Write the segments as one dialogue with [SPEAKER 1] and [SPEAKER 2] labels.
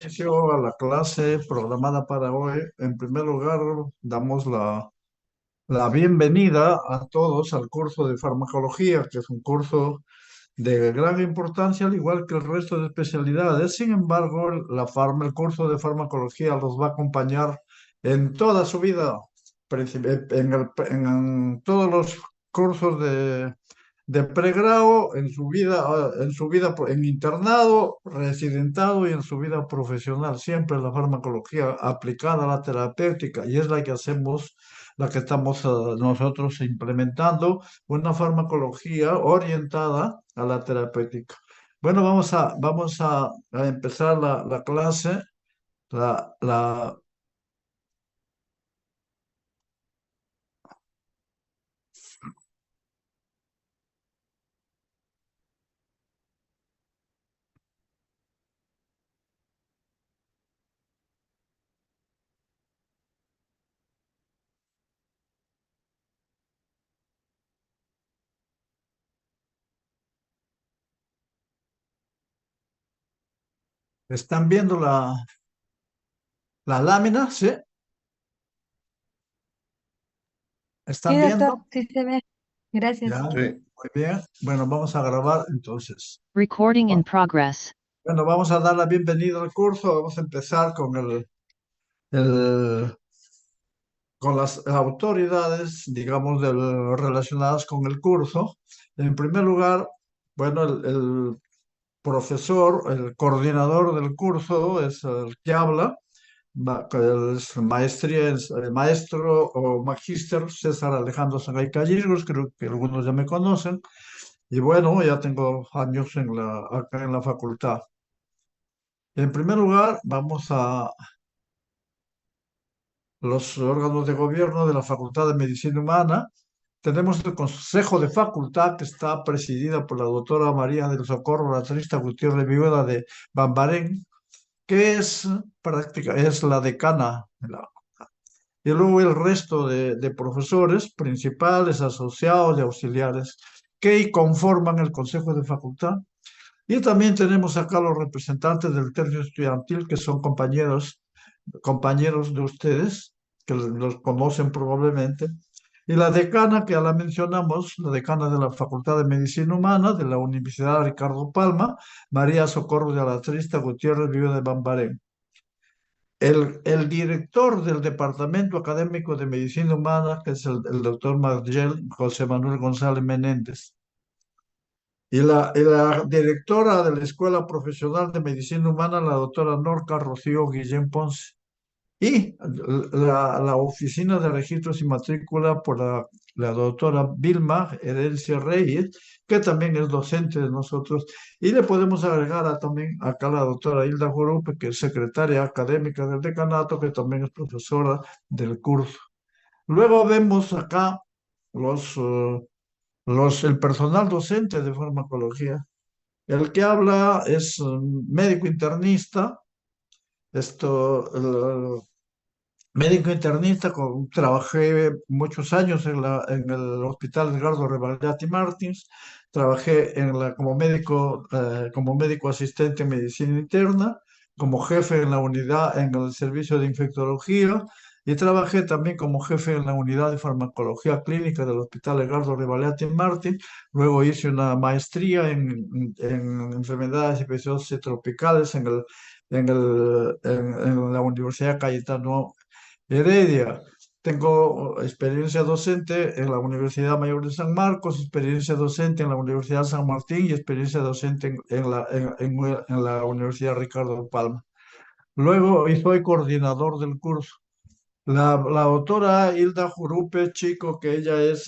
[SPEAKER 1] Inicio a la clase programada para hoy. En primer lugar, damos la bienvenida a todos al curso de farmacología, que es un curso de gran importancia, al igual que el resto de especialidades. Sin embargo, el curso de farmacología los va a acompañar en toda su vida, en todos los cursos de pregrado, en internado, residentado y en su vida profesional. Siempre la farmacología aplicada a la terapéutica y es la que hacemos, la que estamos nosotros implementando, una farmacología orientada a la terapéutica. Bueno, vamos a empezar la clase. La, la, ¿Están viendo la lámina? ¿Sí?
[SPEAKER 2] Sí,
[SPEAKER 1] ¿Están
[SPEAKER 2] doctor,
[SPEAKER 1] viendo?
[SPEAKER 2] sí se ve.
[SPEAKER 1] Ya,
[SPEAKER 2] Gracias.
[SPEAKER 1] muy bien. Bueno, vamos a grabar entonces.
[SPEAKER 3] Recording in progress.
[SPEAKER 1] Bueno, vamos a dar la bienvenida al curso. Vamos a empezar el- con las autoridades, digamos, relacionadas con el curso. En primer lugar, bueno, el profesor, el coordinador del curso es el que habla. Que es el maestro o magíster César Alejandro Sangay Calleros, creo que algunos ya me conocen. Y bueno, ya tengo años acá en la facultad. En primer lugar, vamos a los órganos de gobierno de la Facultad de Medicina Humana. Tenemos el Consejo de Facultad, que está presidida por la doctora María del Socorro Latrista Gutiérrez Viuda de Bambarén, que es la decana de la. Y luego el resto de profesores principales, asociados y auxiliares que conforman el Consejo de Facultad. Y también tenemos acá los representantes del tercio estudiantil, que son compañeros de ustedes, que los conocen probablemente. Y la decana, que ya la mencionamos, la decana de la Facultad de Medicina Humana de la Universidad Ricardo Palma, María Socorro de Alatrista Gutiérrez Vive de Bambarén. El director del Departamento Académico de Medicina Humana, que es el doctor Magdiel José Manuel González Menéndez. Y la directora de la Escuela Profesional de Medicina Humana, la doctora Norca Rocío Guillén Ponce. Y la oficina de registros y matrícula por la doctora Vilma Herencia Reyes, que también es docente de nosotros. Y le podemos agregar también acá la doctora Hilda Jurupe, que es secretaria académica del decanato, que también es profesora del curso. Luego vemos acá los, eh, el personal docente de farmacología. El que habla es médico internista. Médico internista, trabajé muchos años en el Hospital Edgardo Rebagliati Martins, trabajé como médico asistente en medicina interna, como jefe en la unidad, en el servicio de infectología, y trabajé también como jefe en la unidad de farmacología clínica del Hospital Edgardo Rebagliati Martins. Luego hice una maestría en enfermedades infecciosas tropicales en la Universidad Cayetano Heredia. Tengo experiencia docente en la Universidad Mayor de San Marcos, experiencia docente en la Universidad San Martín y experiencia docente en la Universidad Ricardo Palma. Luego, y soy coordinador del curso. La autora Hilda Jurupe, chico, que ella ella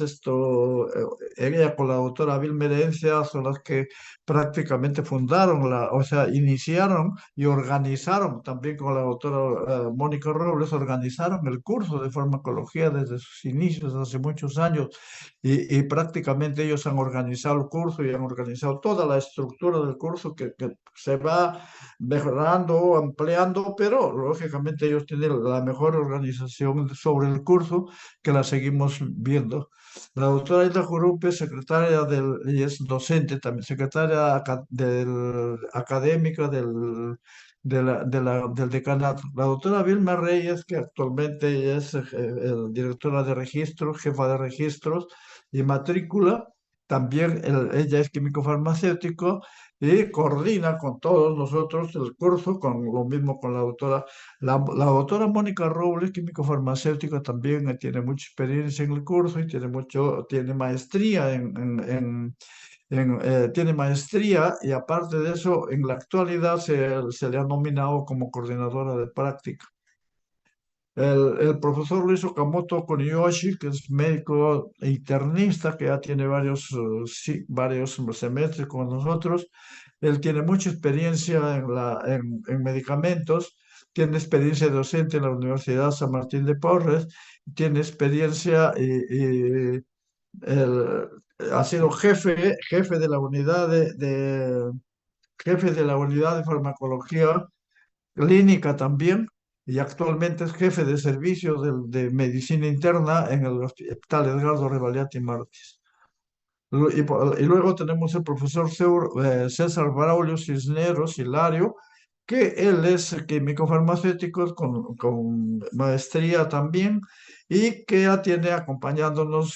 [SPEAKER 1] con la autora Vilma Herencia son las que prácticamente fundaron o sea, iniciaron y organizaron, también con la autora Mónica Robles, organizaron el curso de farmacología desde sus inicios, hace muchos años, y prácticamente ellos han organizado el curso y han organizado toda la estructura del curso que se va mejorando, ampliando, pero lógicamente ellos tienen la mejor organización sobre el curso que la seguimos viendo. La doctora Hilda Jurupe, y es docente también, secretaria académica del decanato. La doctora Vilma Reyes, que actualmente es directora de registros, jefa de registros y matrícula, también ella es químico farmacéutico y coordina con todos nosotros el curso, con lo mismo con la doctora Mónica Robles, químico farmacéutico, también tiene mucha experiencia en el curso y tiene maestría tiene maestría y aparte de eso, en la actualidad se le ha nominado como coordinadora de práctica. El profesor Luis Okamoto Kuniyoshi, que es médico internista, que ya tiene varios semestres con nosotros, él tiene mucha experiencia en medicamentos, tiene experiencia docente en la Universidad San Martín de Porres, tiene experiencia y él ha sido jefe de la unidad jefe de la unidad de farmacología clínica también, y actualmente es jefe de servicios de medicina interna en el Hospital Edgardo Revalliati Martins. Y luego tenemos el profesor César Braulio Cisneros Hilario, que él es químico farmacéutico con maestría también y que ya tiene acompañándonos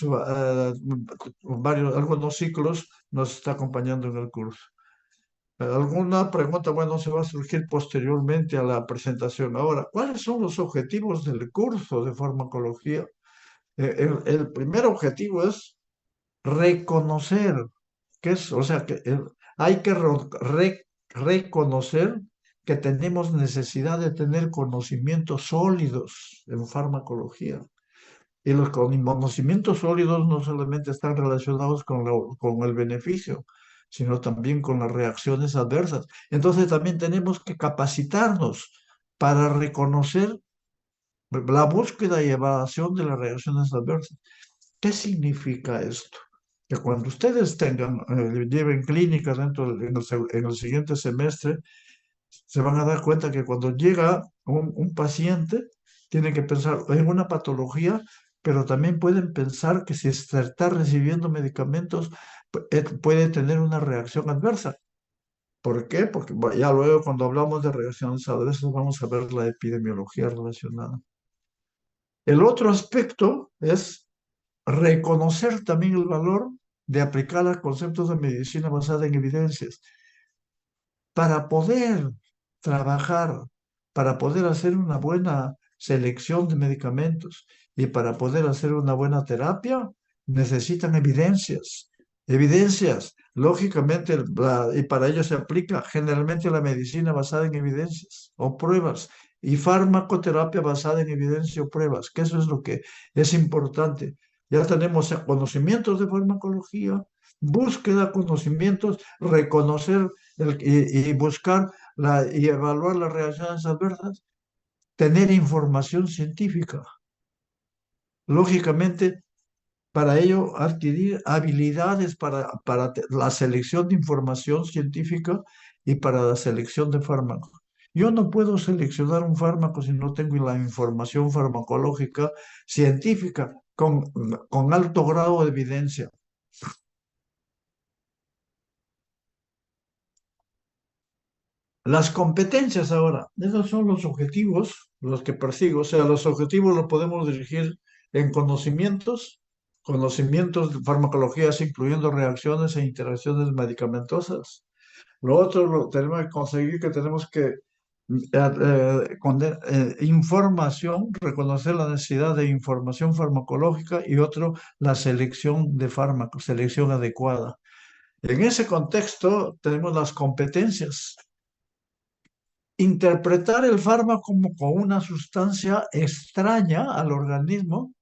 [SPEAKER 1] algunos ciclos, nos está acompañando en el curso. Alguna pregunta, bueno, se va a surgir posteriormente a la presentación. Ahora, ¿cuáles son los objetivos del curso de farmacología? El primer objetivo es reconocer, o sea, hay que reconocer que tenemos necesidad de tener conocimientos sólidos en farmacología. Y los conocimientos sólidos no solamente están relacionados con el beneficio, sino también con las reacciones adversas. Entonces también tenemos que capacitarnos para reconocer la búsqueda y evaluación de las reacciones adversas. ¿Qué significa esto? Que cuando ustedes lleven clínica en el siguiente semestre, se van a dar cuenta que cuando llega un paciente, tienen que pensar en una patología, pero también pueden pensar que si está recibiendo medicamentos, puede tener una reacción adversa. ¿Por qué? Porque ya luego cuando hablamos de reacciones adversas vamos a ver la epidemiología relacionada. El otro aspecto es reconocer también el valor de aplicar los conceptos de medicina basada en evidencias para poder trabajar, para poder hacer una buena selección de medicamentos y para poder hacer una buena terapia, necesitan evidencias. Evidencias, lógicamente, y para ello se aplica generalmente la medicina basada en evidencias o pruebas y farmacoterapia basada en evidencia o pruebas, que eso es lo que es importante. Ya tenemos conocimientos de farmacología, búsqueda, conocimientos, reconocer y buscar y evaluar las reacciones adversas, tener información científica. Lógicamente, para ello, adquirir habilidades para la selección de información científica y para la selección de fármacos. Yo no puedo seleccionar un fármaco si no tengo la información farmacológica científica con alto grado de evidencia. Las competencias ahora, esos son los objetivos, los que persigo. O sea, los objetivos los podemos dirigir en conocimientos de farmacologías, incluyendo reacciones e interacciones medicamentosas. Lo otro lo tenemos que conseguir que tenemos que información, reconocer la necesidad de información farmacológica y otro, la selección de fármacos, selección adecuada. En ese contexto tenemos las competencias. Interpretar el fármaco como una sustancia extraña al organismo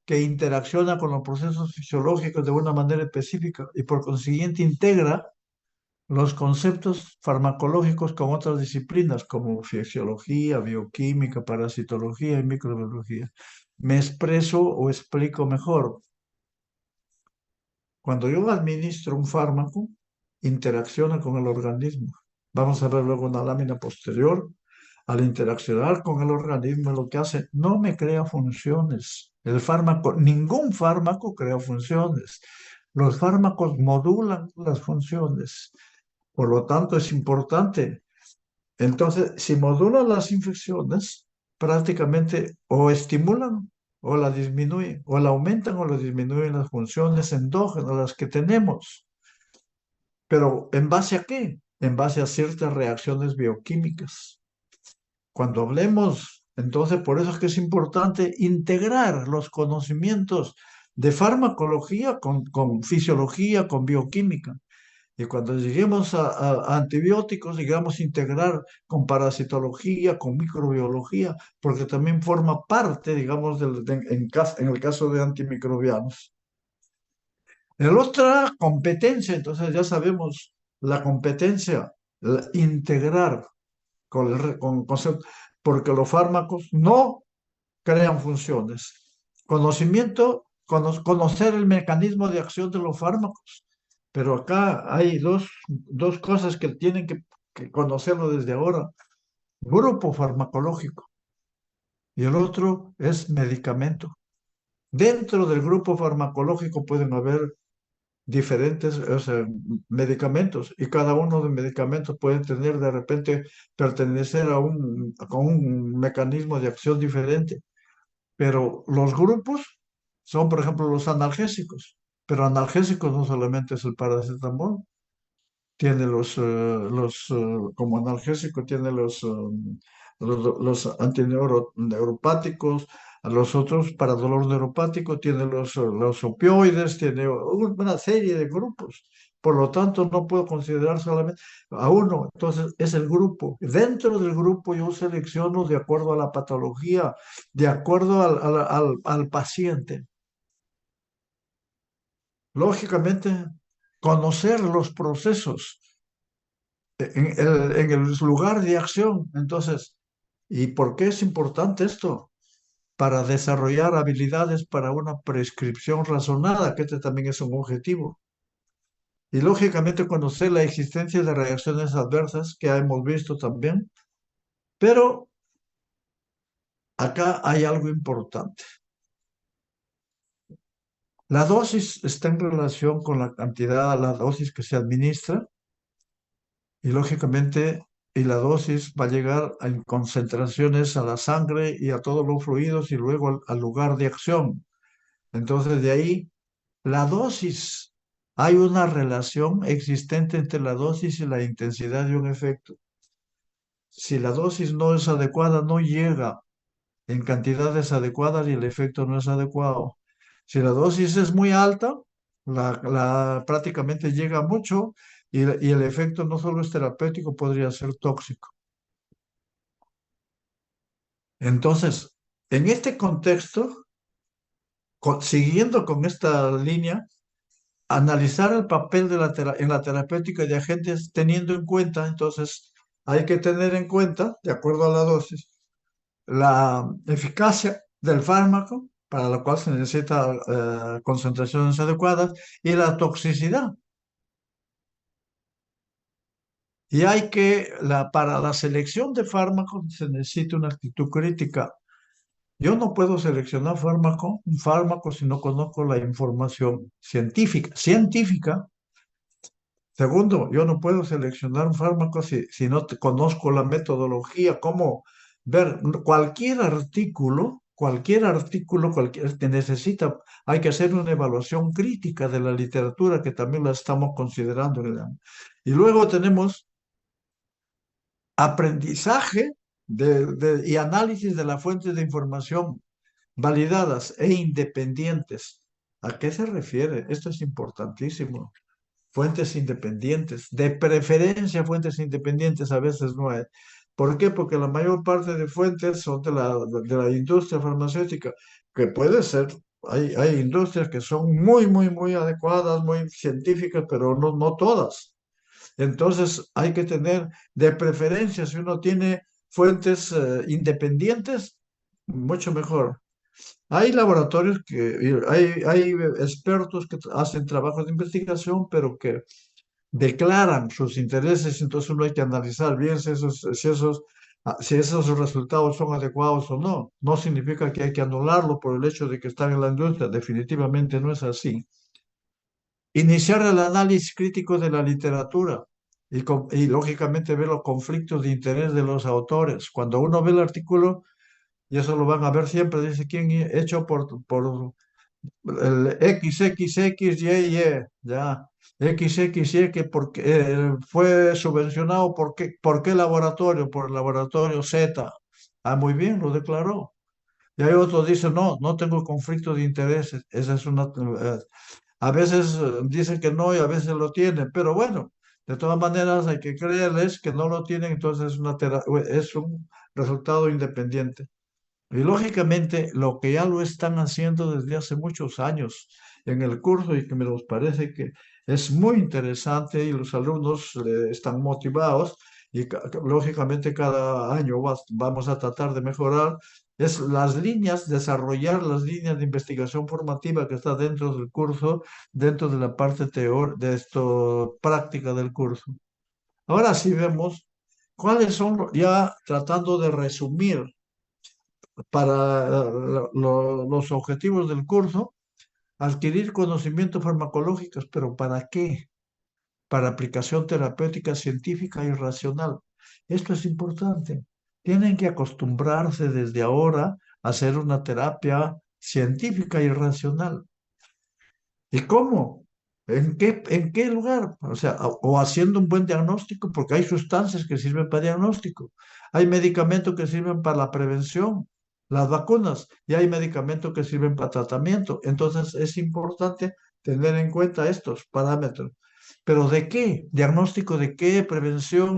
[SPEAKER 1] que interacciona con los procesos fisiológicos de una manera específica y por consiguiente integra los conceptos farmacológicos con otras disciplinas como fisiología, bioquímica, parasitología y microbiología. Me expreso o explico mejor. Cuando yo administro un fármaco, interacciona con el organismo. Vamos a ver luego una lámina posterior. Al interaccionar con el organismo, lo que hace no me crea funciones. El fármaco, ningún fármaco crea funciones. Los fármacos modulan las funciones. Por lo tanto, es importante Entonces, si modulan las infecciones, prácticamente o estimulan o la disminuyen, o la aumentan o la disminuyen las funciones endógenas, las que tenemos. Pero ¿en base a qué? En base a ciertas reacciones bioquímicas. Cuando hablemos, entonces, por eso es que es importante integrar los conocimientos de farmacología con fisiología, con bioquímica. Y cuando lleguemos a antibióticos, digamos, integrar con parasitología, con microbiología, porque también forma parte, digamos, en el caso de antimicrobianos. En la otra competencia, entonces ya sabemos la competencia, integrar con concepto, porque los fármacos no crean funciones. Conocimiento, conocer el mecanismo de acción de los fármacos. Pero acá hay dos cosas que tienen que conocerlo desde ahora. Grupo farmacológico y el otro es medicamento. Dentro del grupo farmacológico pueden haber diferentes, o sea, medicamentos y cada uno de los medicamentos puede tener de repente pertenecer a un mecanismo de acción diferente. Pero los grupos son, por ejemplo, los analgésicos. Pero analgésicos no solamente es el paracetamol, tiene como analgésico, tiene los antineuropáticos, a los otros para dolor neuropático, tiene los opioides, tiene una serie de grupos. Por lo tanto, no puedo considerar solamente a uno. Entonces, es el grupo. Dentro del grupo yo selecciono de acuerdo a la patología, de acuerdo al paciente. Lógicamente, conocer los procesos en el lugar de acción. Entonces, ¿y por qué es importante esto? Para desarrollar habilidades para una prescripción razonada, que este también es un objetivo. Y lógicamente conocer la existencia de reacciones adversas que hemos visto también. Pero acá hay algo importante. La dosis está en relación con la cantidad, la dosis que se administra y lógicamente y la dosis va a llegar en concentraciones a la sangre y a todos los fluidos y luego al lugar de acción. Entonces de ahí la dosis, hay una relación existente entre la dosis y la intensidad de un efecto. Si la dosis no es adecuada, no llega en cantidades adecuadas y el efecto no es adecuado. Si la dosis es muy alta, prácticamente llega mucho y el efecto no solo es terapéutico, podría ser tóxico. Entonces, en este contexto, siguiendo con esta línea, analizar el papel en la terapéutica de agentes teniendo en cuenta, entonces, hay que tener en cuenta, de acuerdo a la dosis, la eficacia del fármaco, para lo cual se necesita concentraciones adecuadas, y la toxicidad. Y para la selección de fármacos se necesita una actitud crítica. Yo no puedo seleccionar un fármaco si no conozco la información científica. Científica. Segundo, yo no puedo seleccionar un fármaco si no conozco la metodología, cómo ver cualquier artículo que necesita, hay que hacer una evaluación crítica de la literatura que también la estamos considerando. Y luego tenemos aprendizaje y análisis de las fuentes de información validadas e independientes. ¿A qué se refiere? Esto es importantísimo. Fuentes independientes, de preferencia fuentes independientes, a veces no hay. ¿Por qué? Porque la mayor parte de fuentes son de la industria farmacéutica, que puede ser, hay industrias que son muy, muy, muy adecuadas, muy científicas, pero no todas. Entonces hay que tener de preferencia, si uno tiene fuentes independientes, mucho mejor. Hay laboratorios hay expertos que hacen trabajos de investigación, pero que declaran sus intereses, entonces uno hay que analizar bien si esos resultados son adecuados o no. No significa que hay que anularlo por el hecho de que están en la industria, definitivamente no es así. Iniciar el análisis crítico de la literatura y lógicamente ver los conflictos de interés de los autores. Cuando uno ve el artículo, y eso lo van a ver siempre, dice quién hecho por el XXXY, ya, XXY, que porque, fue subvencionado, ¿por qué laboratorio? Por el laboratorio Z. Ah, muy bien, lo declaró. Y hay otros que dicen, no, no tengo conflicto de intereses. Esa es una, a veces dicen que no y a veces lo tienen, pero bueno, de todas maneras hay que creerles que no lo tienen, entonces es un resultado independiente. Y lógicamente lo que ya lo están haciendo desde hace muchos años en el curso y que me los parece que es muy interesante y los alumnos están motivados y lógicamente cada año vamos a tratar de mejorar, es las líneas, desarrollar las líneas de investigación formativa que está dentro del curso, dentro de la parte de esto práctica del curso. Ahora sí vemos cuáles son, ya tratando de resumir para los objetivos del curso, adquirir conocimientos farmacológicos, pero ¿para qué? Para aplicación terapéutica científica y racional. Esto es importante. Tienen que acostumbrarse desde ahora a hacer una terapia científica y racional. ¿Y cómo? En qué lugar? O sea, o haciendo un buen diagnóstico, porque hay sustancias que sirven para diagnóstico, hay medicamentos que sirven para la prevención, las vacunas, y hay medicamentos que sirven para tratamiento. Entonces es importante tener en cuenta estos parámetros. ¿Pero de qué? ¿Diagnóstico de qué? Prevención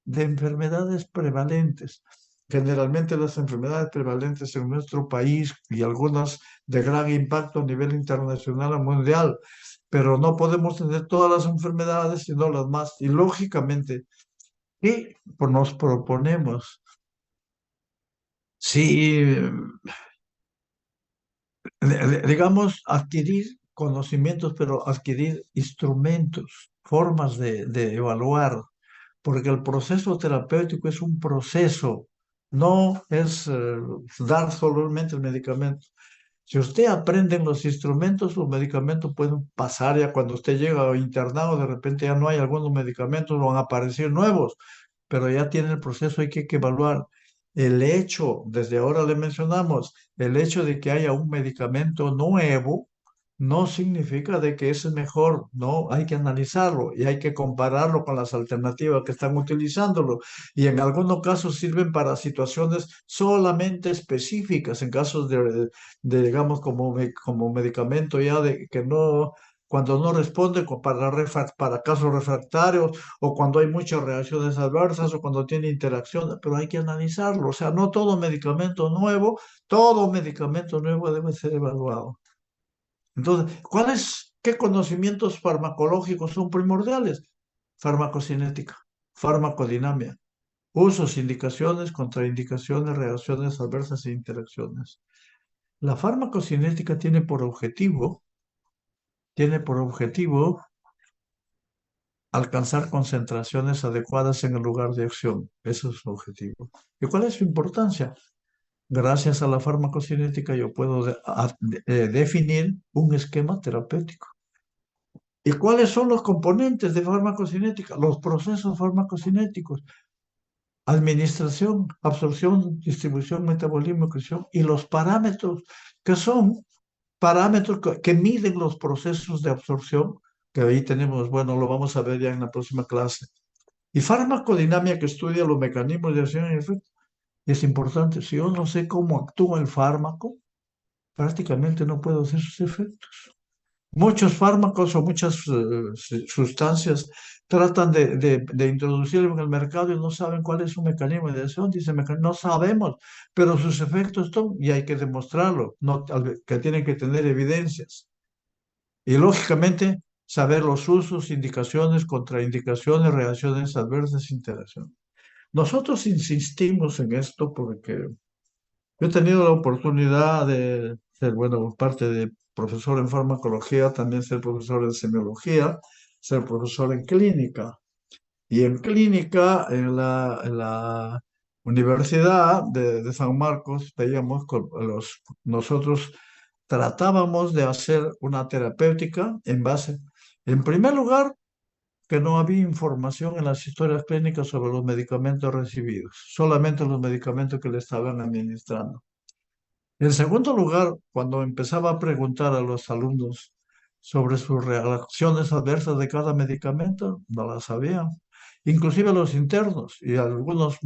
[SPEAKER 1] de enfermedades prevalentes. Generalmente las enfermedades prevalentes en nuestro país y algunas de gran impacto a nivel internacional o mundial, pero no podemos tener todas las enfermedades, sino las más. Y lógicamente, ¿qué nos proponemos? Si, digamos, adquirir conocimientos, pero adquirir instrumentos, formas de evaluar, porque el proceso terapéutico es un proceso, no es dar solamente el medicamento. Si usted aprende en los medicamentos pueden pasar ya cuando usted llega internado, de repente ya no hay algunos medicamentos, van a aparecer nuevos, pero ya tiene el proceso, hay que evaluar. El hecho, desde ahora le mencionamos, el hecho de que haya un medicamento nuevo no significa de que es mejor, no, hay que analizarlo y hay que compararlo con las alternativas que están utilizándolo. Y en algunos casos sirven para situaciones solamente específicas, en casos digamos, como medicamento ya de que no, cuando no responde para casos refractarios o cuando hay muchas reacciones adversas o cuando tiene interacción, pero hay que analizarlo. O sea, no todo medicamento nuevo debe ser evaluado. Entonces, qué conocimientos farmacológicos son primordiales? Farmacocinética, farmacodinamia, usos, indicaciones, contraindicaciones, reacciones adversas e interacciones. La farmacocinética tiene por objetivo alcanzar concentraciones adecuadas en el lugar de acción. Ese es su objetivo. ¿Y cuál es su importancia? Gracias a la farmacocinética yo puedo definir un esquema terapéutico. ¿Y cuáles son los componentes de farmacocinética? Los procesos farmacocinéticos, administración, absorción, distribución, metabolismo, excreción y los parámetros que son parámetros que miden los procesos de absorción, que ahí tenemos, bueno, lo vamos a ver ya en la próxima clase. Y farmacodinamia que estudia los mecanismos de acción y efecto. Es importante, si yo no sé cómo actúa el fármaco, prácticamente no puedo hacer sus efectos. Muchos fármacos o muchas sustancias tratan de introducirlo en el mercado y no saben cuál es su mecanismo de acción. Dicen, no sabemos, pero sus efectos son y hay que demostrarlo, no, que tienen que tener evidencias. Y lógicamente, saber los usos, indicaciones, contraindicaciones, reacciones adversas, interacciones. Nosotros insistimos en esto porque yo he tenido la oportunidad de ser, bueno, parte de profesor en farmacología, también ser profesor en semiología, ser profesor en clínica. Y en clínica, en la Universidad de San Marcos, veíamos nosotros tratábamos de hacer una terapéutica en base, en primer lugar, que no había información en las historias clínicas sobre los medicamentos recibidos, solamente los medicamentos que le estaban administrando. En segundo lugar, cuando empezaba a preguntar a los alumnos sobre sus reacciones adversas de cada medicamento, no las sabían. Inclusive los internos y algunos,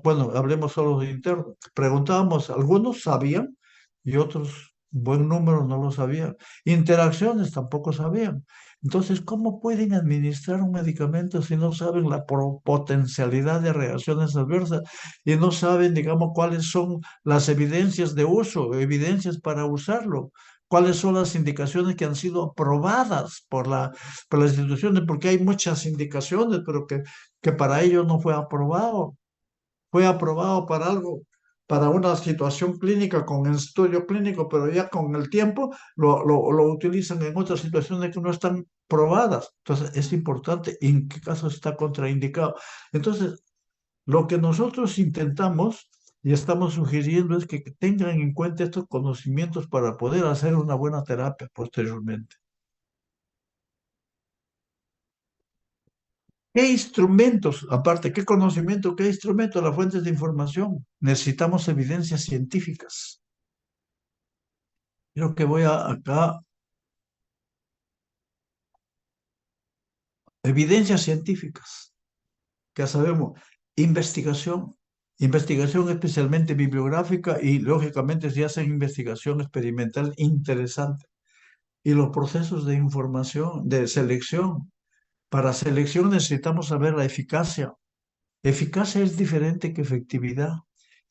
[SPEAKER 1] bueno, hablemos solo de internos. Preguntábamos, algunos sabían y otros, buen número, no lo sabían. Interacciones tampoco sabían. Entonces, ¿cómo pueden administrar un medicamento si no saben la potencialidad de reacciones adversas y no saben, digamos, cuáles son las evidencias de uso, evidencias para usarlo? ¿Cuáles son las indicaciones que han sido aprobadas por las instituciones? Porque hay muchas indicaciones, pero que para ellos no fue aprobado. Fue aprobado para algo, para una situación clínica con estudio clínico, pero ya con el tiempo lo utilizan en otras situaciones que no están probadas. Entonces, es importante en qué caso está contraindicado. Entonces, lo que nosotros intentamos y estamos sugiriendo es que tengan en cuenta estos conocimientos para poder hacer una buena terapia posteriormente. ¿Qué instrumentos, aparte, qué conocimiento, qué instrumentos, las fuentes de información? Necesitamos evidencias científicas. Creo que voy acá, evidencias científicas, que ya sabemos, investigación, investigación especialmente bibliográfica y lógicamente se hace investigación experimental interesante. Y los procesos de información, de selección. Para selección necesitamos saber la eficacia. Eficacia es diferente que efectividad.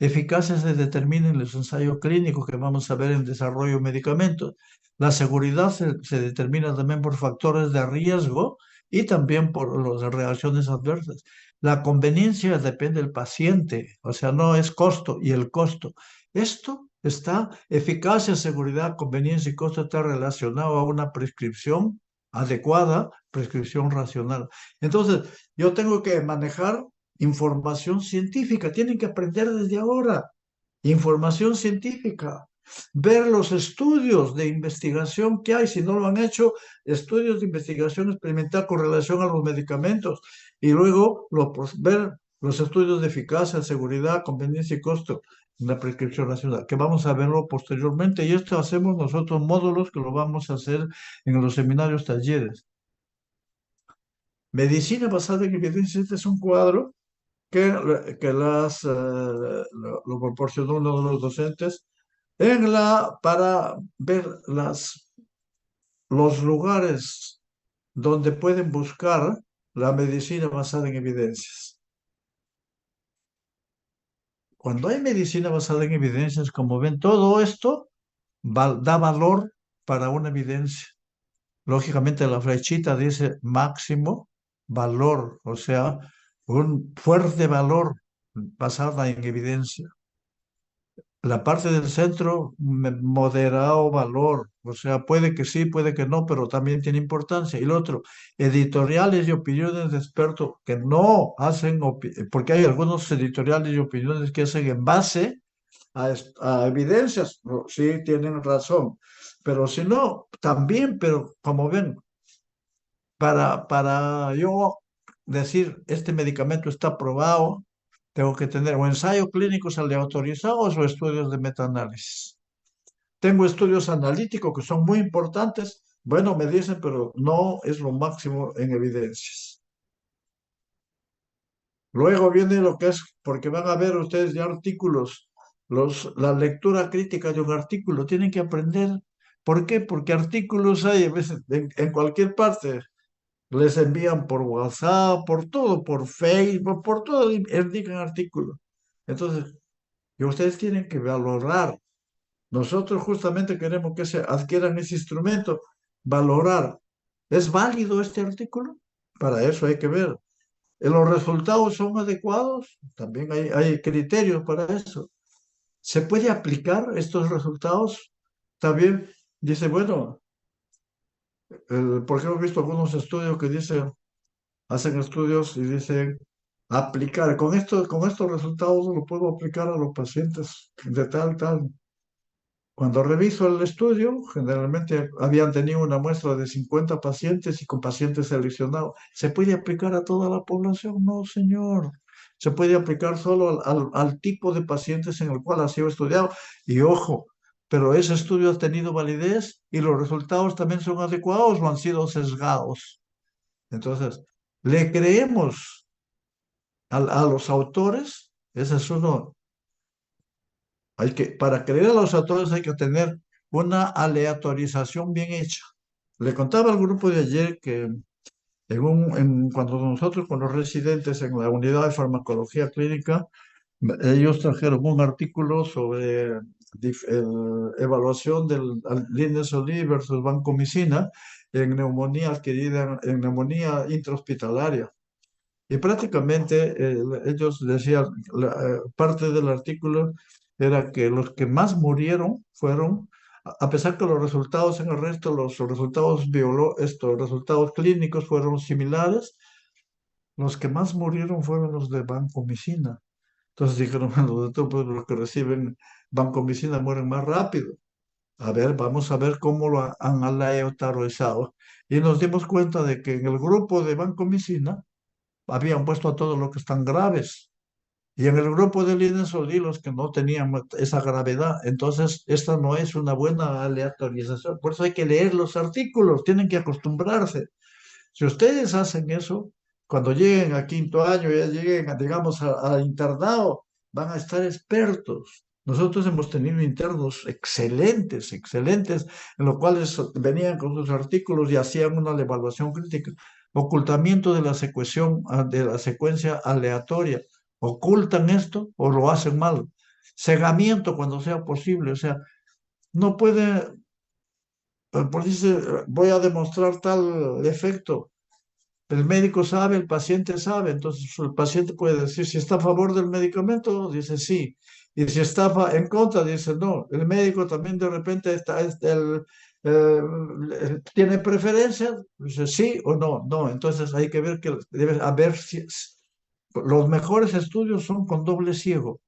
[SPEAKER 1] Eficacia se determina en los ensayos clínicos que vamos a ver en desarrollo de medicamentos. La seguridad se determina también por factores de riesgo y también por las reacciones adversas. La conveniencia depende del paciente, o sea, no es costo y el costo. Esto está, eficacia, seguridad, conveniencia y costo está relacionado a una prescripción adecuada, prescripción racional. Entonces, yo tengo que manejar información científica, tienen que aprender desde ahora. Información científica, ver los estudios de investigación que hay, si no lo han hecho, estudios de investigación experimental con relación a los medicamentos y luego ver los estudios de eficacia, seguridad, conveniencia y costo en la prescripción nacional, que vamos a verlo posteriormente y esto hacemos nosotros módulos que lo vamos a hacer en los seminarios talleres. Medicina basada en evidencia, este es un cuadro que lo proporcionó uno de los docentes para ver los lugares donde pueden buscar la medicina basada en evidencias. Cuando hay medicina basada en evidencias, como ven, todo esto da valor para una evidencia. Lógicamente la flechita dice máximo valor, o sea, un fuerte valor basada en evidencia. La parte del centro, moderado valor, o sea, puede que sí, puede que no, pero también tiene importancia. Y lo otro, editoriales y opiniones de expertos que no hacen, porque hay algunos editoriales y opiniones que hacen en base a evidencias, sí, tienen razón, pero si no, también, pero como ven, para yo decir este medicamento está aprobado, tengo que tener o ensayos clínicos autorizados o estudios de metaanálisis. Tengo estudios analíticos que son muy importantes. Bueno, me dicen, pero no es lo máximo en evidencias. Luego viene lo que es, porque van a ver ustedes ya artículos, la lectura crítica de un artículo, tienen que aprender. ¿Por qué? Porque artículos hay a veces en cualquier parte. Les envían por WhatsApp, por todo, por Facebook, por todo, indican artículos. Entonces, y ustedes tienen que valorar. Nosotros justamente queremos que se adquieran ese instrumento, valorar. ¿Es válido este artículo? Para eso hay que ver. ¿Los resultados son adecuados? También hay criterios para eso. ¿Se puede aplicar estos resultados? También dice, bueno, porque hemos visto algunos estudios que dicen, hacen estudios y dicen, aplicar, con estos resultados lo puedo aplicar a los pacientes de tal, tal. Cuando reviso el estudio, generalmente habían tenido una muestra de 50 pacientes y con pacientes seleccionados. ¿Se puede aplicar a toda la población? No, señor. Se puede aplicar solo al tipo de pacientes en el cual ha sido estudiado. Y ojo, pero ese estudio ha tenido validez y los resultados también son adecuados o han sido sesgados. Entonces, le creemos a los autores, ese es uno. Para creer a los autores hay que tener una aleatorización bien hecha. Le contaba al grupo de ayer que cuando nosotros con los residentes en la unidad de farmacología clínica, ellos trajeron un artículo sobre evaluación del Linezolid versus vancomicina en neumonía adquirida, en neumonía intrahospitalaria. Y prácticamente ellos decían, parte del artículo era que los que más murieron fueron, a pesar que los resultados en el resto, los resultados estos resultados clínicos fueron similares, los que más murieron fueron los de vancomicina. Entonces dijeron, bueno, de todos los que reciben vancomicina mueren más rápido. A ver, vamos a ver cómo lo han aleatorizado. Y nos dimos cuenta de que en el grupo de vancomicina, habían puesto a todos los que están graves. Y en el grupo de líderes los que no tenían esa gravedad. Entonces, esta no es una buena aleatorización. Por eso hay que leer los artículos, tienen que acostumbrarse. Si ustedes hacen eso, cuando lleguen a quinto año, ya lleguen, digamos, a internado, van a estar expertos. Nosotros hemos tenido internos excelentes, excelentes, en los cuales venían con sus artículos y hacían una evaluación crítica. Ocultamiento de la secuencia aleatoria. Ocultan esto o lo hacen mal. Cegamiento cuando sea posible. O sea, no puede, por dice, voy a demostrar tal efecto. El médico sabe, el paciente sabe, entonces el paciente puede decir si está a favor del medicamento, dice sí, y si está en contra, dice no. El médico también de repente tiene preferencias, dice sí o no, no. Entonces hay que ver que debe haber los mejores estudios son con doble ciego.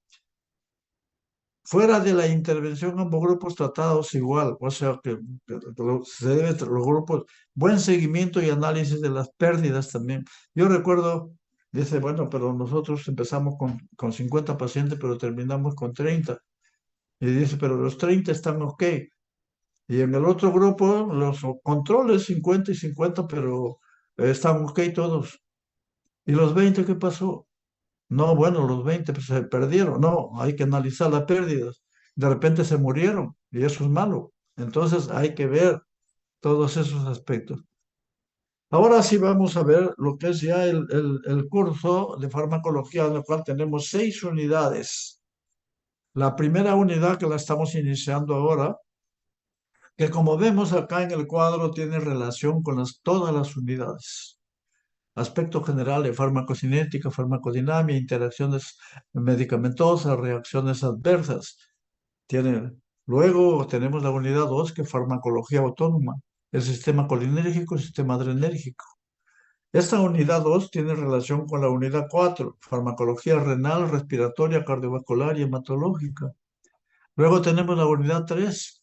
[SPEAKER 1] Fuera de la intervención, ambos grupos tratados igual, o sea se debe los grupos, buen seguimiento y análisis de las pérdidas también. Yo recuerdo, dice, bueno, pero nosotros empezamos con 50 pacientes, pero terminamos con 30. Y dice, pero los 30 están ok. Y en el otro grupo, los controles 50 y 50, pero están ok todos. ¿Y los 20 qué pasó? No, bueno, los 20 pues, se perdieron. No, hay que analizar las pérdidas. De repente se murieron y eso es malo. Entonces hay que ver todos esos aspectos. Ahora sí vamos a ver lo que es ya el curso de farmacología, en el cual tenemos 6 unidades. La primera unidad que la estamos iniciando ahora, que como vemos acá en el cuadro, tiene relación con todas las unidades. Aspecto general de farmacocinética, farmacodinámica, interacciones medicamentosas, reacciones adversas. Luego tenemos la unidad 2, que es farmacología autónoma, el sistema colinérgico y el sistema adrenérgico. Esta unidad 2 tiene relación con la unidad 4, farmacología renal, respiratoria, cardiovascular y hematológica. Luego tenemos la unidad 3,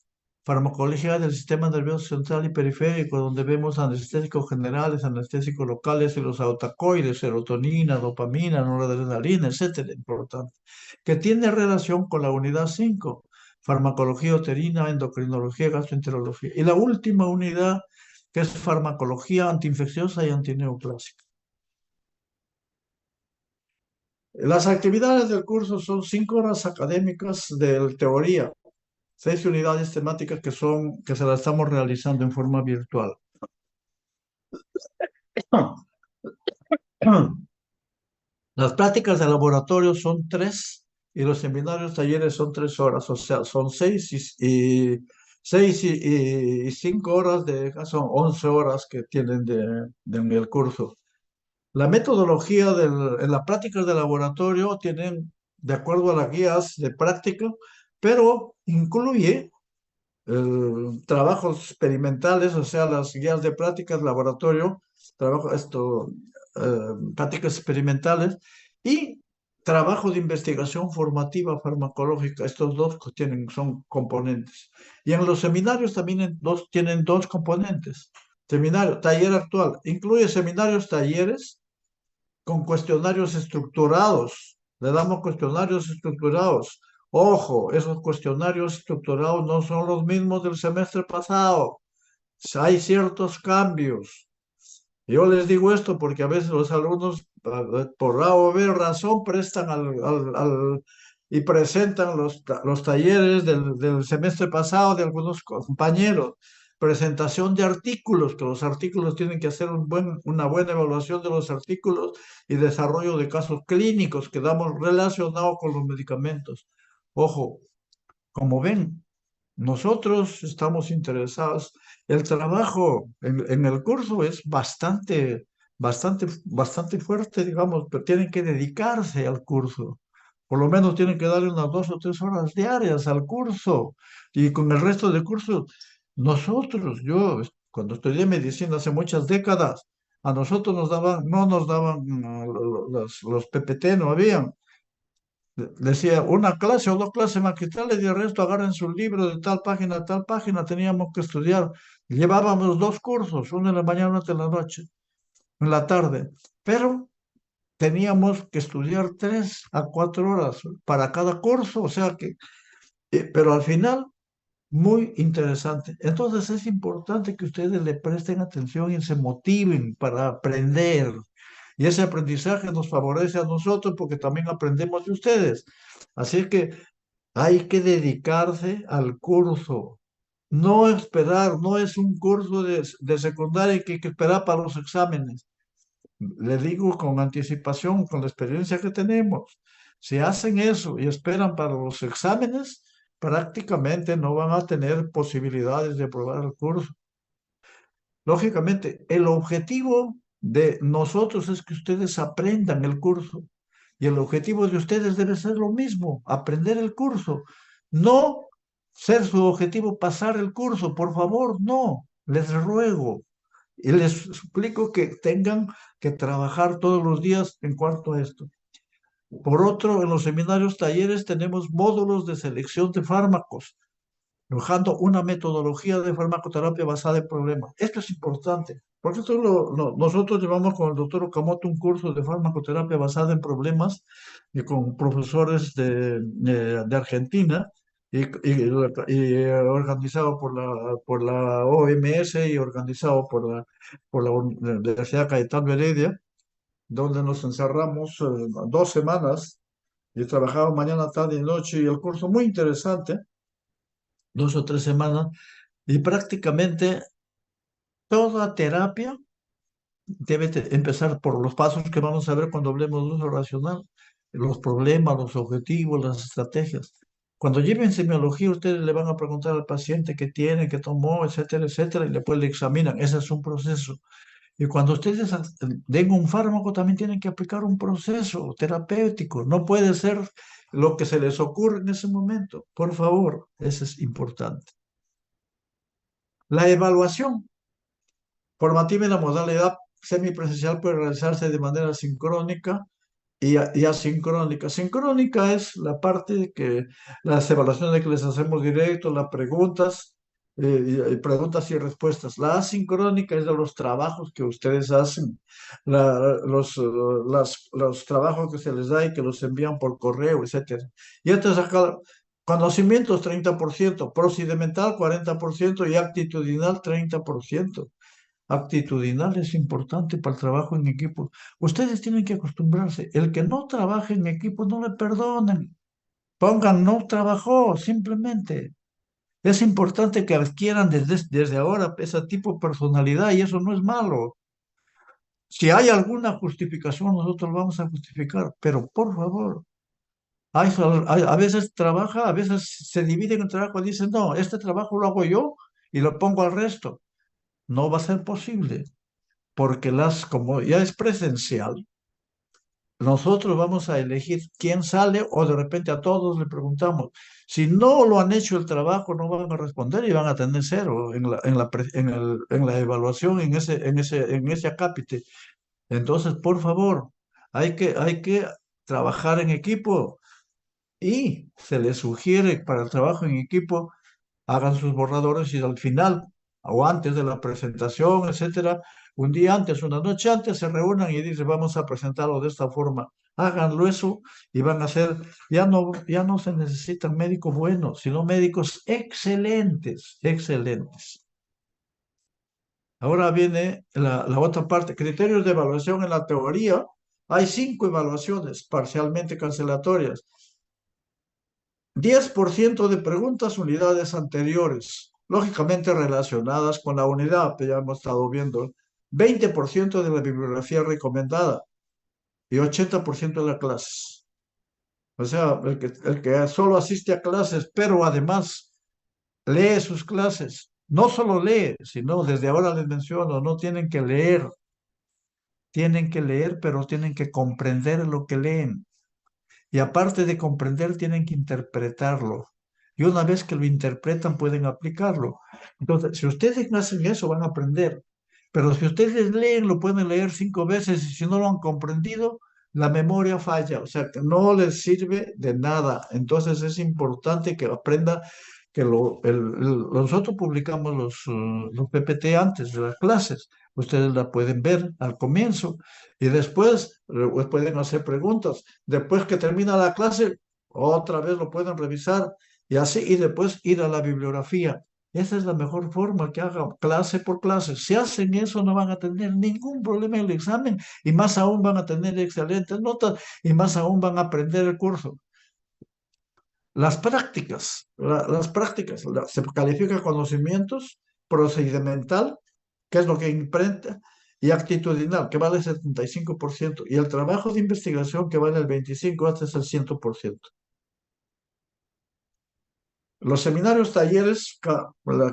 [SPEAKER 1] farmacología del sistema nervioso central y periférico, donde vemos anestésicos generales, anestésicos locales y los autacoides, serotonina, dopamina, noradrenalina, etcétera, importante, que tiene relación con la unidad 5, farmacología uterina, endocrinología, gastroenterología. Y la última unidad, que es farmacología antiinfecciosa y antineoplásica. Las actividades del curso son 5 horas académicas de teoría, 6 unidades temáticas que se las estamos realizando en forma virtual. Las prácticas de laboratorio son 3 y los seminarios talleres son 3 horas, o sea, son 5 horas son 11 horas que tienen el curso. La metodología en las prácticas de laboratorio tienen, de acuerdo a las guías de práctica, pero incluye trabajos experimentales, o sea, las guías de prácticas, laboratorio, prácticas experimentales y trabajo de investigación formativa farmacológica. Estos dos son componentes. Y en los seminarios también tienen dos componentes. Seminario, taller actual, incluye seminarios, talleres con cuestionarios estructurados. Le damos cuestionarios estructurados. Ojo, esos cuestionarios estructurados no son los mismos del semestre pasado. Hay ciertos cambios. Yo les digo esto porque a veces los alumnos, por A o B razón, prestan y presentan los talleres del semestre pasado de algunos compañeros. Presentación de artículos, que los artículos tienen que hacer una buena evaluación de los artículos y desarrollo de casos clínicos que damos relacionados con los medicamentos. Ojo, como ven, nosotros estamos interesados. El trabajo en el curso es bastante fuerte, digamos, pero tienen que dedicarse al curso. Por lo menos tienen que darle unas 2 o 3 horas diarias al curso. Y con el resto del curso, yo, cuando estudié medicina hace muchas décadas, a nosotros no nos daban los PPT, no habían. Decía una clase o dos clases magistrales y el resto agarren su libro de tal página a tal página, teníamos que estudiar. Llevábamos dos cursos, uno en la mañana, otro en la noche, en la tarde, pero teníamos que estudiar 3 a 4 horas para cada curso, o sea que, pero al final, muy interesante. Entonces es importante que ustedes le presten atención y se motiven para aprender. Y ese aprendizaje nos favorece a nosotros porque también aprendemos de ustedes. Así que hay que dedicarse al curso. No esperar, no es un curso de secundaria que hay que esperar para los exámenes. Le digo con anticipación, con la experiencia que tenemos. Si hacen eso y esperan para los exámenes, prácticamente no van a tener posibilidades de aprobar el curso. Lógicamente, el objetivo de nosotros es que ustedes aprendan el curso. Y el objetivo de ustedes debe ser lo mismo, aprender el curso. No ser su objetivo pasar el curso, por favor, no, les ruego. Y les suplico que tengan que trabajar todos los días en cuanto a esto. Por otro, en los seminarios talleres tenemos módulos de selección de fármacos, arrojando una metodología de farmacoterapia basada en problemas. Esto es importante, porque nosotros llevamos con el doctor Okamoto un curso de farmacoterapia basada en problemas y con profesores de Argentina organizado por la OMS y organizado por la Universidad Cayetano Heredia, donde nos encerramos 2 semanas y trabajamos mañana, tarde y noche, y el curso muy interesante, 2 o 3 semanas, y prácticamente toda terapia debe empezar por los pasos que vamos a ver cuando hablemos de uso racional, los problemas, los objetivos, las estrategias. Cuando lleven semiología, ustedes le van a preguntar al paciente qué tiene, qué tomó, etcétera, etcétera, y después le examinan. Ese es un proceso. Y cuando ustedes den un fármaco, también tienen que aplicar un proceso terapéutico. No puede ser lo que se les ocurre en ese momento. Por favor, eso es importante. La evaluación formativa en la modalidad semipresencial puede realizarse de manera sincrónica y asincrónica. Sincrónica es la parte de que las evaluaciones que les hacemos directo, las preguntas, y preguntas y respuestas. La asincrónica es de los trabajos que ustedes hacen, los trabajos que se les da y que los envían por correo, etcétera. Y esto es acá, conocimientos 30%, procedimental 40% y actitudinal 30%. Actitudinal es importante para el trabajo en equipo. Ustedes tienen que acostumbrarse. El que no trabaje en equipo no le perdonen. Pongan no trabajó, simplemente. Es importante que adquieran desde ahora ese tipo de personalidad y eso no es malo. Si hay alguna justificación, nosotros vamos a justificar, pero por favor, a veces trabaja, a veces se divide en el trabajo y dicen, no, este trabajo lo hago yo y lo pongo al resto. No va a ser posible, porque como ya es presencial, nosotros vamos a elegir quién sale o de repente a todos le preguntamos. Si no lo han hecho el trabajo, no van a responder y van a tener cero en la evaluación, en ese acápite. Entonces, por favor, hay que trabajar en equipo y se les sugiere para el trabajo en equipo, hagan sus borradores y al final o antes de la presentación, etcétera, un día antes, una noche antes, se reúnan y dicen, vamos a presentarlo de esta forma. Háganlo eso y van a ser, ya no se necesitan médicos buenos, sino médicos excelentes, excelentes. Ahora viene la otra parte, criterios de evaluación en la teoría. Hay 5 evaluaciones parcialmente cancelatorias. 10% de preguntas unidades anteriores, lógicamente relacionadas con la unidad, que ya hemos estado viendo. 20% de la bibliografía recomendada y 80% de las clases. O sea, el que solo asiste a clases, pero además lee sus clases. No solo lee, sino desde ahora les menciono, no tienen que leer, pero tienen que comprender lo que leen. Y aparte de comprender, tienen que interpretarlo. Y una vez que lo interpretan, pueden aplicarlo. Entonces, si ustedes hacen eso, van a aprender. Pero si ustedes leen, lo pueden leer 5 veces y si no lo han comprendido, la memoria falla. O sea, que no les sirve de nada. Entonces, es importante que aprenda que nosotros publicamos los PPT antes de las clases. Ustedes la pueden ver al comienzo y después pueden hacer preguntas. Después que termina la clase, otra vez lo pueden revisar y así, y después ir a la bibliografía. Esa es la mejor forma que hagan clase por clase. Si hacen eso, no van a tener ningún problema en el examen y más aún van a tener excelentes notas y más aún van a aprender el curso. Se califica conocimientos, procedimental, que es lo que imprenta, y actitudinal, que vale el 75%, y el trabajo de investigación, que vale el 25%, hasta el 100%. Los seminarios, talleres,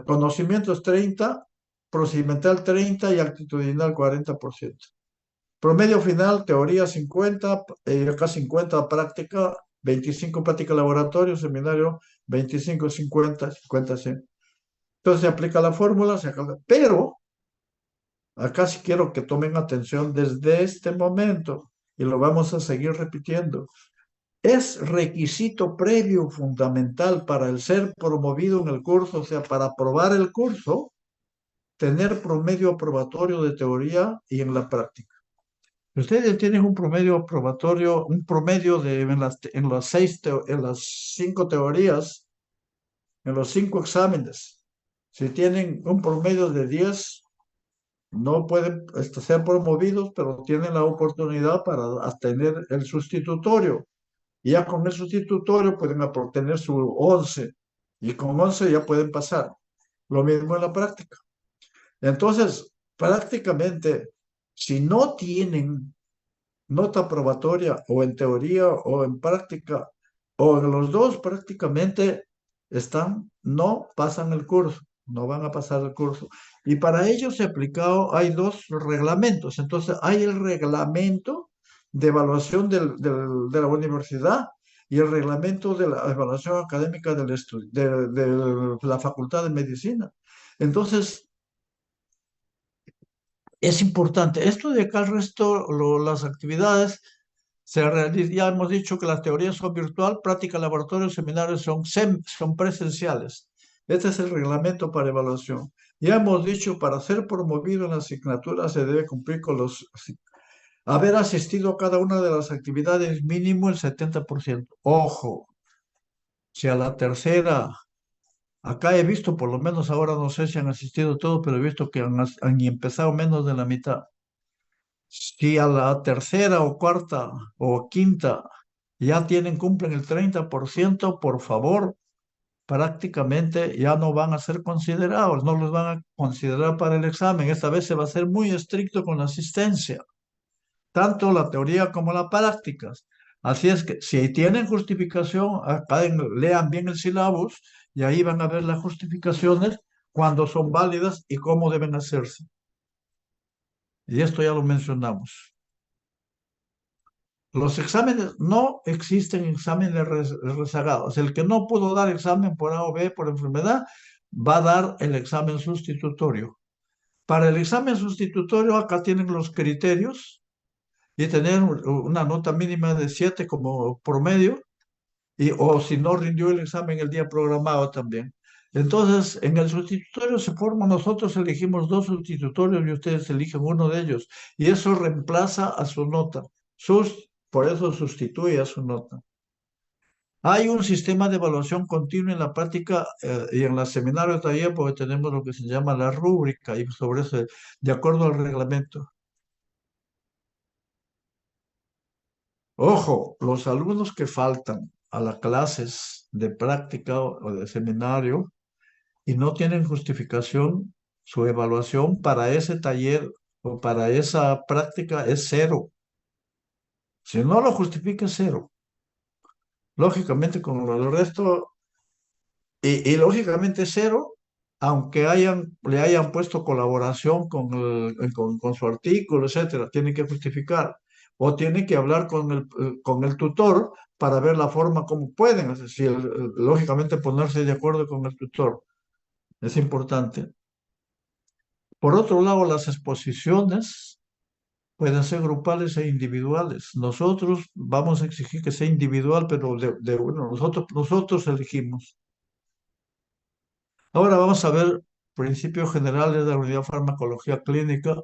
[SPEAKER 1] conocimientos 30, procedimental 30 y actitudinal 40%. Promedio final, teoría 50, acá 50 práctica, 25 práctica laboratorio, seminario 25, 50, 50, 100. Entonces se aplica la fórmula, pero acá sí quiero que tomen atención desde este momento y lo vamos a seguir repitiendo. Es requisito previo fundamental para el ser promovido en el curso, o sea, para aprobar el curso, tener promedio aprobatorio de teoría y en la práctica. Ustedes tienen un promedio aprobatorio, un promedio en las 5 teorías, en los 5 exámenes. Si tienen un promedio de 10, no pueden ser promovidos, pero tienen la oportunidad para tener el sustitutorio. Y ya con el sustitutorio pueden obtener su 11 y con 11 ya pueden pasar. Lo mismo en la práctica. Entonces, prácticamente, si no tienen nota probatoria o en teoría o en práctica o en los dos prácticamente no pasan el curso, no van a pasar el curso. Y para ello se ha aplicado, hay 2 reglamentos. Entonces hay el reglamento de evaluación de la universidad y el reglamento de la evaluación académica de la Facultad de Medicina. Entonces, es importante. Esto de acá el resto, las actividades se realizan. Ya hemos dicho que las teorías son virtual, práctica, laboratorio, seminarios son presenciales. Este es el reglamento para evaluación. Ya hemos dicho, para ser promovido en la asignatura se debe cumplir con haber asistido a cada una de las actividades mínimo el 70%. Ojo, si a la tercera, acá he visto, por lo menos ahora no sé si han asistido todos, pero he visto que han empezado menos de la mitad. Si a la tercera o cuarta o quinta ya cumplen el 30%, por favor, prácticamente ya no van a ser considerados, no los van a considerar para el examen. Esta vez se va a ser muy estricto con la asistencia, tanto la teoría como las prácticas. Así es que si tienen justificación, acá lean bien el sílabus y ahí van a ver las justificaciones, cuándo son válidas y cómo deben hacerse. Y esto ya lo mencionamos. Los exámenes, no existen exámenes rezagados. El que no pudo dar examen por A o B, por enfermedad, va a dar el examen sustitutorio. Para el examen sustitutorio, acá tienen los criterios y tener una nota mínima de 7 como promedio, o si no rindió el examen el día programado también. Entonces, en el sustitutorio se forma, nosotros elegimos dos sustitutorios y ustedes eligen uno de ellos, y eso reemplaza a su nota. Por eso sustituye a su nota. Hay un sistema de evaluación continua en la práctica y en los seminarios taller, porque tenemos lo que se llama la rúbrica y sobre eso, de acuerdo al reglamento. Ojo, los alumnos que faltan a las clases de práctica o de seminario y no tienen justificación, su evaluación para ese taller o para esa práctica es cero. Si no lo justifica, es cero. Lógicamente, con el resto, y lógicamente cero, aunque le hayan puesto colaboración con su artículo, etcétera, tiene que justificar. O tiene que hablar con el tutor para ver la forma como pueden, es decir, lógicamente ponerse de acuerdo con el tutor. Es importante. Por otro lado, las exposiciones pueden ser grupales e individuales. Nosotros vamos a exigir que sea individual, pero bueno, nosotros elegimos. Ahora vamos a ver principios generales de la unidad de farmacología clínica